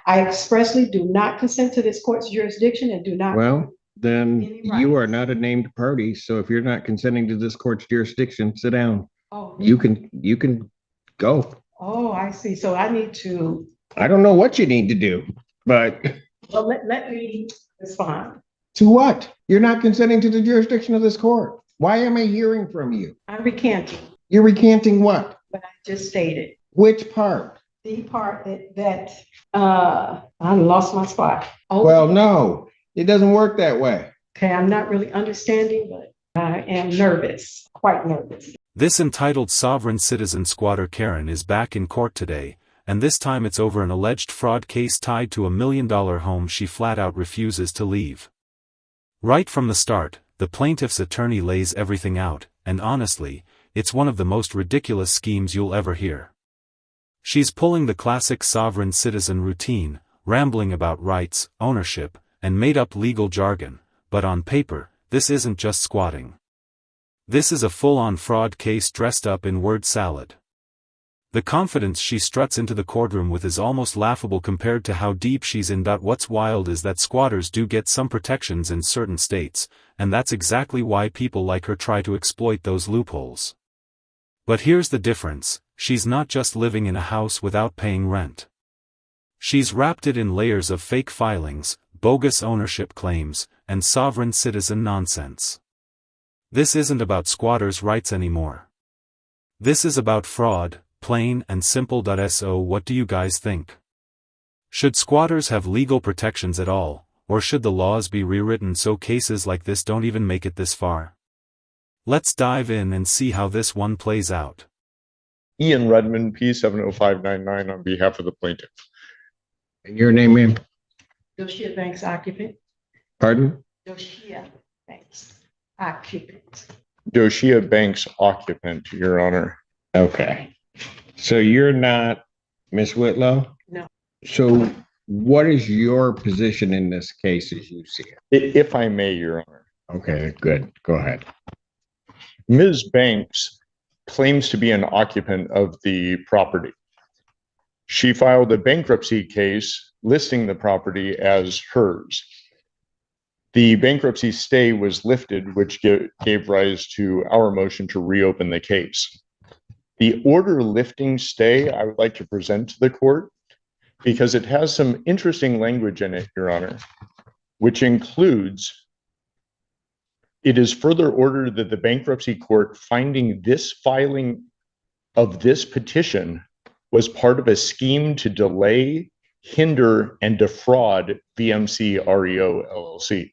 I expressly do not consent to this court's jurisdiction and do not. Well, then Any you are rights. not a named party. So if you're not consenting to this court's jurisdiction, sit down. Oh, You can go. oh, I see. So I need to, I don't know what you need to do, but well, let me respond. to what? You're not consenting to the jurisdiction of this court. Why am I hearing from you? I'm recanting You're recanting what? what I just stated. Which part? The part that I lost my spot. Oh, Well, no, it doesn't work that way. okay, I'm not really understanding, but I am nervous, quite nervous. This entitled sovereign citizen squatter Karen is back in court today, and this time it's over an alleged fraud case tied to $1 million home she flat out refuses to leave. Right from the start, the plaintiff's attorney lays everything out, and honestly, it's one of the most ridiculous schemes you'll ever hear. She's pulling the classic sovereign citizen routine, rambling about rights, ownership, and made-up legal jargon, but on paper, this isn't just squatting. This is a full-on fraud case dressed up in word salad. The confidence she struts into the courtroom with is almost laughable compared to how deep she's in. What's wild is that squatters do get some protections in certain states, and that's exactly why people like her try to exploit those loopholes. But here's the difference, she's not just living in a house without paying rent. She's wrapped it in layers of fake filings, bogus ownership claims, and sovereign citizen nonsense. This isn't about squatters' rights anymore. This is about fraud, plain and simple. So what do you guys think? Should squatters have legal protections at all, or should the laws be rewritten so cases like this don't even make it this far? Let's dive in and see how this one plays out. Ian Redmond, P70599 on behalf of the plaintiff. And your name, ma'am? Doshia Banks occupant. Pardon? Doshia Banks occupant. Doshia Banks occupant, Your Honor. Okay. So you're not Miss Whitlow? No. So what is your position in this case as you see it? If I may, Your Honor. Okay, good. Go ahead. Ms. Banks claims to be an occupant of the property. She filed a bankruptcy case listing the property as hers. The bankruptcy stay was lifted, which gave rise to our motion to reopen the case. The order lifting stay I would like to present to the court because it has some interesting language in it, Your Honor, which includes, it is further ordered that the bankruptcy court finding this filing of this petition was part of a scheme to delay, hinder, and defraud VMC REO LLC.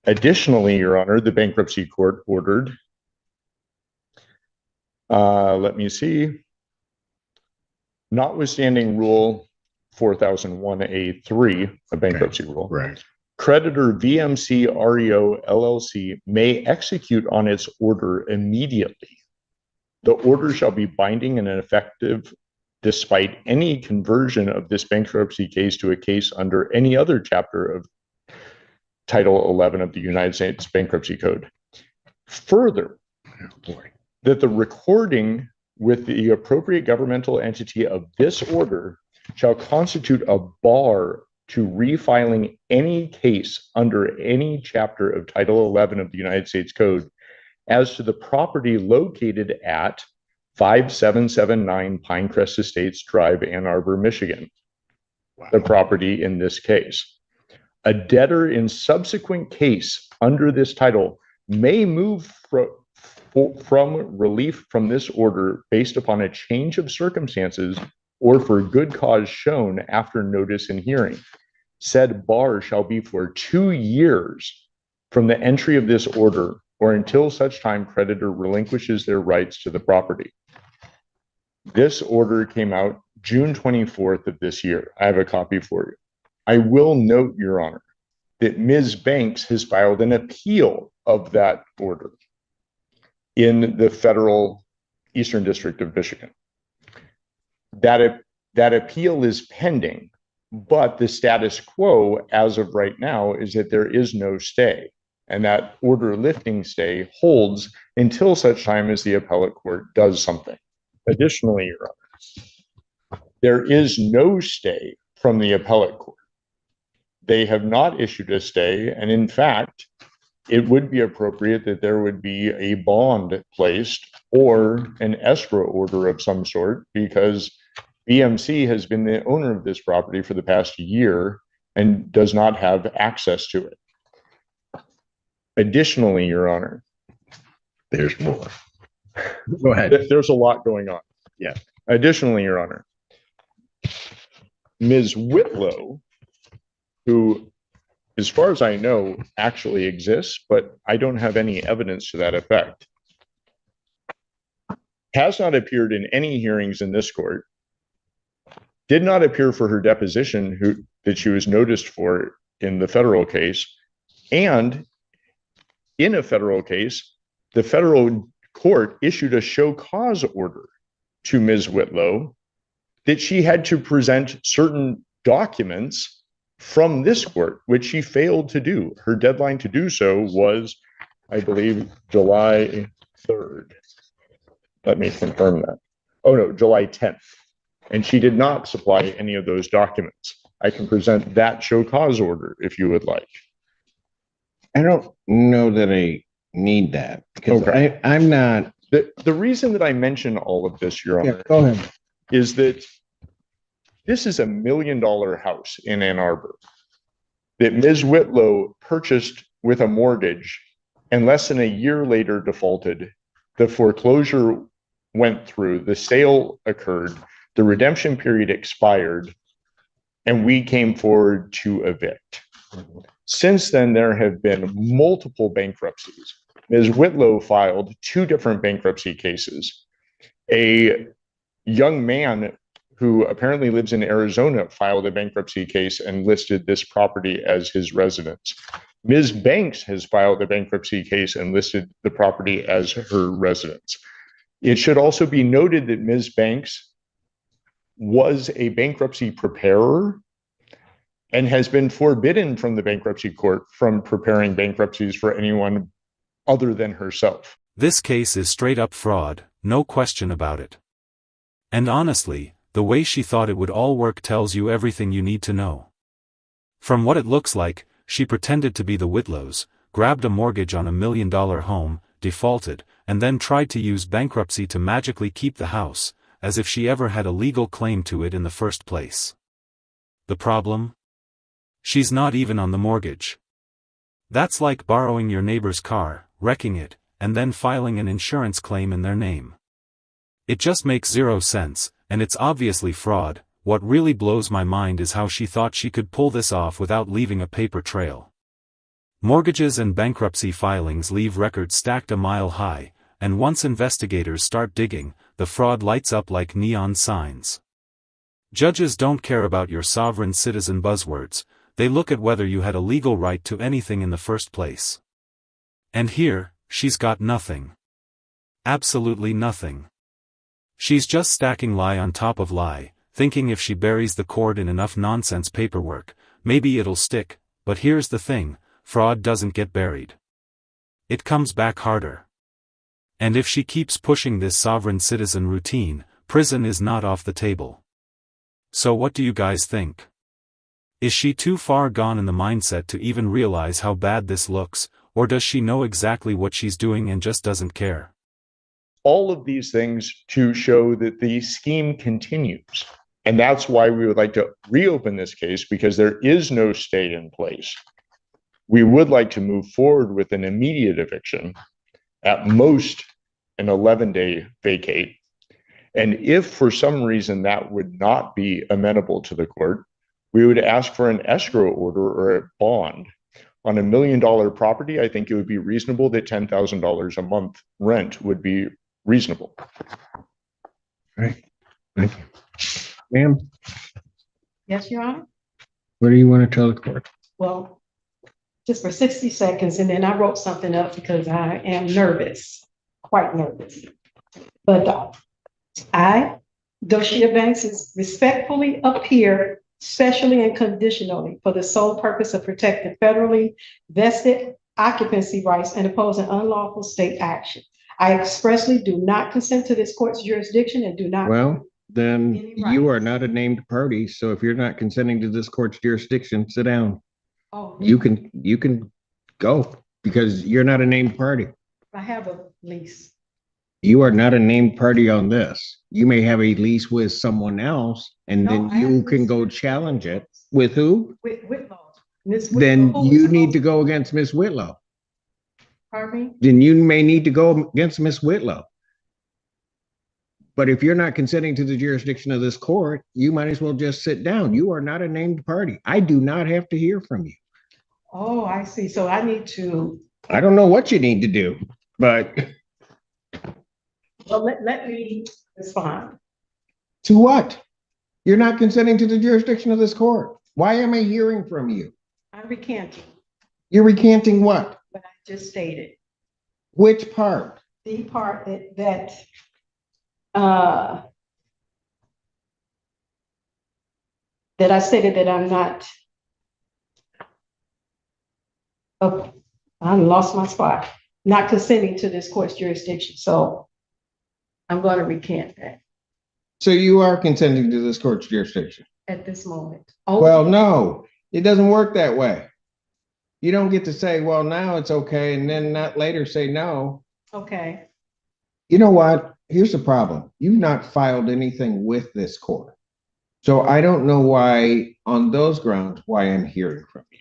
Additionally, Your Honor, the bankruptcy court ordered, let me see, notwithstanding Rule 4001A3, a bankruptcy rule, Right. creditor VMC REO LLC may execute on its order immediately. The order shall be binding and effective despite any conversion of this bankruptcy case to a case under any other chapter of Title 11 of the United States Bankruptcy Code. Further, that the recording with the appropriate governmental entity of this order shall constitute a bar to refiling any case under any chapter of Title 11 of the United States Code as to the property located at 5779 Pinecrest Estates Drive, Ann Arbor, Michigan. Wow. The property in this case. A debtor in subsequent case under this title may move from relief from this order based upon a change of circumstances or for good cause shown after notice and hearing. Said bar shall be for 2 years from the entry of this order or until such time creditor relinquishes their rights to the property. This order came out June 24th of this year. I have a copy for you. I will note, Your Honor, that Ms. Banks has filed an appeal of that order in the federal Eastern District of Michigan. That appeal is pending, but the status quo as of right now is that there is no stay, and that order lifting stay holds until such time as the appellate court does something. Additionally, Your Honor, There is no stay from the appellate court. They have not issued a stay, and in fact, it would be appropriate that there would be a bond placed or an escrow order of some sort, because BMC has been the owner of this property for the past year and does not have access to it. Additionally, Your Honor, There's more. Go ahead. there's a lot going on. Yeah. Additionally, Your Honor, Ms. Whitlow, who, as far as I know, actually exists, but I don't have any evidence to that effect, has not appeared in any hearings in this court, did not appear for her deposition that she was noticed for in the federal case, and in a federal case, the federal court issued a show cause order to Ms. Whitlow that she had to present certain documents from this court, which she failed to do. Her deadline to do so was, I believe, July 3rd. Let me confirm that. Oh no, July 10th. And she did not supply any of those documents. I can present that show cause order if you would like. I don't know that I need that because Okay. I'm not. The reason that I mention all of this, Your Honor, Go ahead. is that this is $1 million house in Ann Arbor that Ms. Whitlow purchased with a mortgage and less than a year later defaulted. The foreclosure went through, the sale occurred, the redemption period expired, and we came forward to evict. Since then, there have been multiple bankruptcies. Ms. Whitlow filed 2 different bankruptcy cases. A young man who apparently lives in Arizona filed a bankruptcy case and listed this property as his residence. Ms. Banks has filed a bankruptcy case and listed the property as her residence. It should also be noted that Ms. Banks was a bankruptcy preparer and has been forbidden from the bankruptcy court from preparing bankruptcies for anyone other than herself. This case is straight up fraud, no question about it. And honestly, the way she thought it would all work tells you everything you need to know. From what it looks like, she pretended to be the Whitlows, grabbed a mortgage on $1 million home, defaulted, and then tried to use bankruptcy to magically keep the house, as if she ever had a legal claim to it in the first place. The problem? She's not even on the mortgage. That's like borrowing your neighbor's car, wrecking it, and then filing an insurance claim in their name. It just makes zero sense, and it's obviously fraud. What really blows my mind is how she thought she could pull this off without leaving a paper trail. Mortgages and bankruptcy filings leave records stacked a mile high, and once investigators start digging, the fraud lights up like neon signs. Judges don't care about your sovereign citizen buzzwords, they look at whether you had a legal right to anything in the first place. And here, she's got nothing. Absolutely nothing. She's just stacking lie on top of lie, thinking if she buries the cord in enough nonsense paperwork, maybe it'll stick, but here's the thing, fraud doesn't get buried. It comes back harder. And if she keeps pushing this sovereign citizen routine, prison is not off the table. So what do you guys think? Is she too far gone in the mindset to even realize how bad this looks, or does she know exactly what she's doing and just doesn't care? All of these things to show that the scheme continues. And that's why we would like to reopen this case, because there is no stay in place. We would like to move forward with an immediate eviction, at most an 11-day vacate. And if for some reason that would not be amenable to the court, we would ask for an escrow order or a bond. On $1 million property, I think it would be reasonable that $10,000 a month rent would be reasonable. All right. Thank you. Ma'am, Yes, Your Honor? what do you want to tell the court? Well, just for 60 seconds, and then I wrote something up because I am nervous, quite nervous. But Doshia Banks, is respectfully appear specially and conditionally for the sole purpose of protecting federally vested occupancy rights and opposing unlawful state action. I expressly do not consent to this court's jurisdiction and do not. Well, then Any you are rights. not a named party. So if you're not consenting to this court's jurisdiction, sit down. Oh, You can go because you're not a named party. I have a lease. You are not a named party on this. You may have a lease with someone else, and No, then I have you a can lease go with- challenge it. With who? With Whitlow. Miss Then Whitlow, who you is need to supposed- go against Miss Whitlow. Pardon me? Then you may need to go against Miss Whitlow. But if you're not consenting to the jurisdiction of this court, you might as well just sit down. You are not a named party. I do not have to hear from you. Oh, I see. So I need to, I don't know what you need to do, but well, let me respond. to what? You're not consenting to the jurisdiction of this court. Why am I hearing from you? I'm recanting You're recanting what? what I just stated. Which part? The part uh, that I stated that I'm not, oh, I lost my spot, not consenting to this court's jurisdiction. So I'm going to recant that So you are consenting to this court's jurisdiction? at this moment. Oh, Well, no, it doesn't work that way. You don't get to say, well, now it's okay, and then not later say no. okay. You know what? Here's the problem. You've not filed anything with this court. So I don't know why, on those grounds, why I'm hearing from you.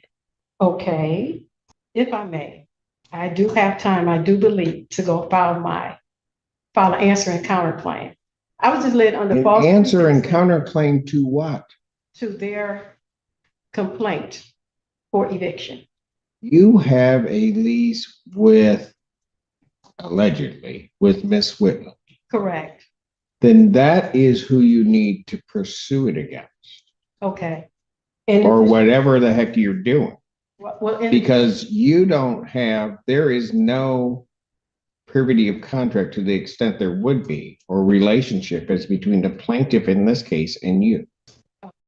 Okay, if I may, I do have time, I do believe, to go file an answer and counterclaim. I was just led under An false. answer and pretenses counterclaim to what? to their complaint for eviction. You have a lease with, allegedly, with Miss Whitlow. Correct. Then that is who you need to pursue it against, Okay. And or whatever the heck you're doing. well, and Because you don't have, there is no privity of contract to the extent there would be, or relationship as between the plaintiff in this case and you.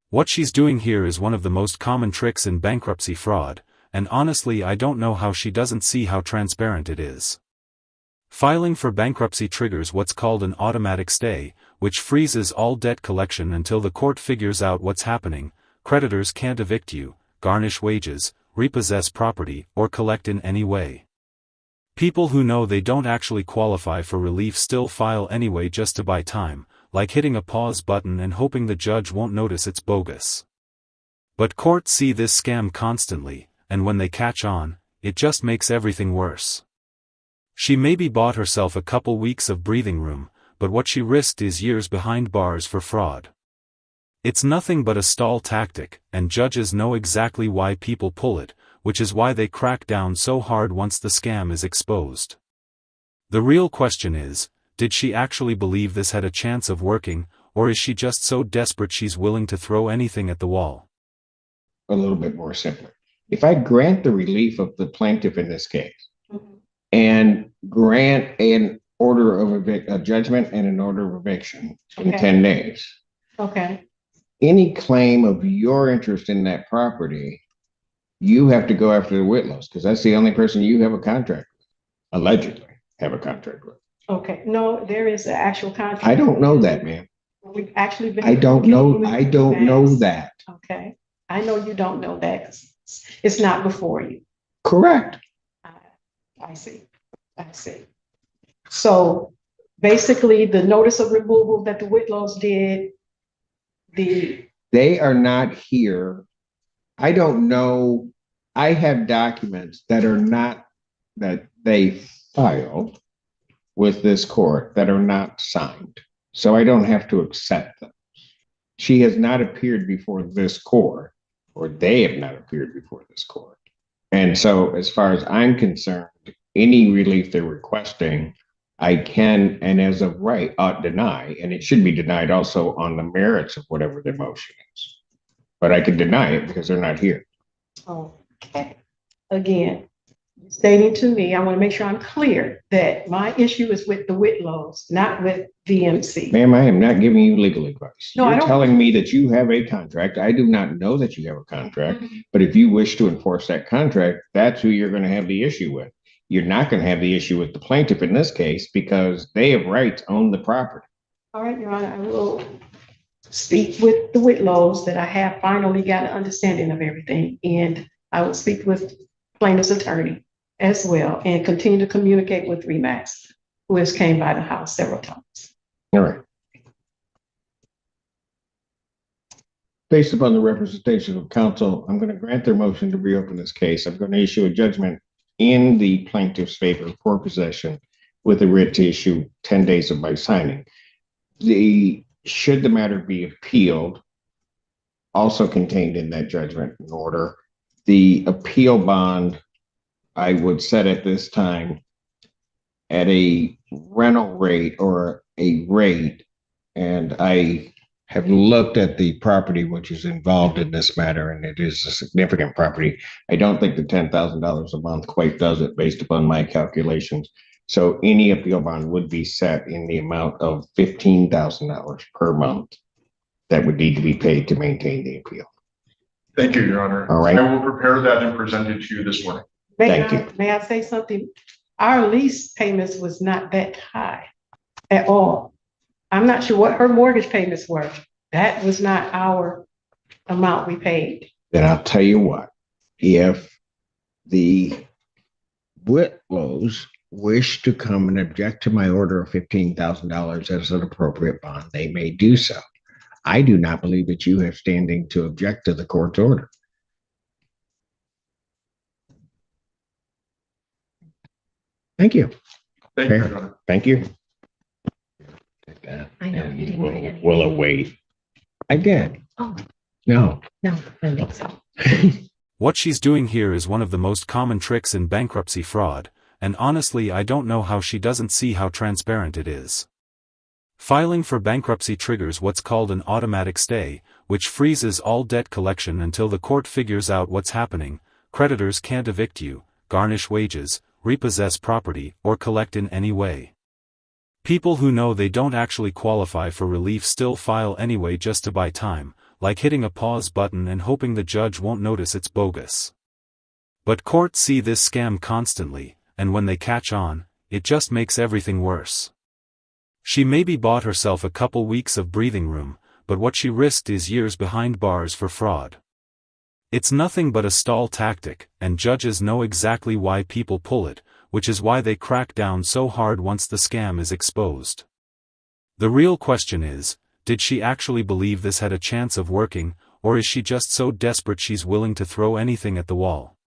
What she's doing here is one of the most common tricks in bankruptcy fraud, and honestly I don't know how she doesn't see how transparent it is. Filing for bankruptcy triggers what's called an automatic stay, which freezes all debt collection until the court figures out what's happening. Creditors can't evict you, garnish wages, repossess property, or collect in any way. People who know they don't actually qualify for relief still file anyway just to buy time, like hitting a pause button and hoping the judge won't notice it's bogus. But courts see this scam constantly, and when they catch on, it just makes everything worse. She maybe bought herself a couple weeks of breathing room, but what she risked is years behind bars for fraud. It's nothing but a stall tactic, and judges know exactly why people pull it, which is why they crack down so hard once the scam is exposed. The real question is, did she actually believe this had a chance of working, or is she just so desperate she's willing to throw anything at the wall? A little bit more simpler. If I grant the relief of the plaintiff in this case, Mhm. and grant an order of a judgment and an order of eviction in Okay. 10 days, Okay, any claim of your interest in that property, you have to go after the Whitlows, because that's the only person you have a contract with, allegedly have a contract with. okay. No, there is an actual contract. I don't know that, man. We've actually been. I don't know that. Okay, I know you don't know that 'cause it's not before you. Correct. I see. So basically, the notice of removal that the Whitlows did, They are not here. I don't know. I have documents that are not, that they filed with this court that are not signed. So I don't have to accept them. She has not appeared before this court, or they have not appeared before this court. And so as far as I'm concerned, any relief they're requesting, I can, and as of right, ought deny, and it should be denied also on the merits of whatever their motion is. But I can deny it because they're not here. okay. Again, stating to me, I want to make sure I'm clear that my issue is with the Whitlows, not with VMC. Ma'am, I am not giving you legal advice. No, I You're don't- telling me that you have a contract. I do not know that you have a contract, Mhm. but if you wish to enforce that contract, that's who you're going to have the issue with. You're not going to have the issue with the plaintiff in this case because they have rights on the property. All right, Your Honor, I will speak with the Whitlows that I have finally got an understanding of everything. And I will speak with plaintiff's attorney as well and continue to communicate with Remax, who has came by the house several times. All right. Based upon the representation of counsel, I'm going to grant their motion to reopen this case. I'm going to issue a judgment in the plaintiff's favor for possession with a writ to issue 10 days of my signing. Should the matter be appealed, also contained in that judgment in order, the appeal bond, I would set at this time at a rental rate or a rate, and I have looked at the property which is involved in this matter, and it is a significant property. I don't think the $10,000 a month quite does it based upon my calculations. So any appeal bond would be set in the amount of $15,000 per month that would need to be paid to maintain the appeal. Thank you, Your Honor. All right. I will prepare that and present it to you this morning. Thank you. May I say something? Our lease payments was not that high at all. I'm not sure what her mortgage payments were. That was not our amount we paid. Then I'll tell you what, if the Whitlows wish to come and object to my order of $15,000 as an appropriate bond, they may do so. I do not believe that you have standing to object to the court's order. Thank you. Thank you, Your Honor. Thank you. I know, you didn't write anything. We'll await. I did. Oh, No. no, I don't think so. What she's doing here is one of the most common tricks in bankruptcy fraud, and honestly I don't know how she doesn't see how transparent it is. Filing for bankruptcy triggers what's called an automatic stay, which freezes all debt collection until the court figures out what's happening. Creditors can't evict you, garnish wages, repossess property, or collect in any way. People who know they don't actually qualify for relief still file anyway just to buy time, like hitting a pause button and hoping the judge won't notice it's bogus. But courts see this scam constantly, and when they catch on, it just makes everything worse. She maybe bought herself a couple weeks of breathing room, but what she risked is years behind bars for fraud. It's nothing but a stall tactic, and judges know exactly why people pull it, which is why they crack down so hard once the scam is exposed. The real question is, did she actually believe this had a chance of working, or is she just so desperate she's willing to throw anything at the wall?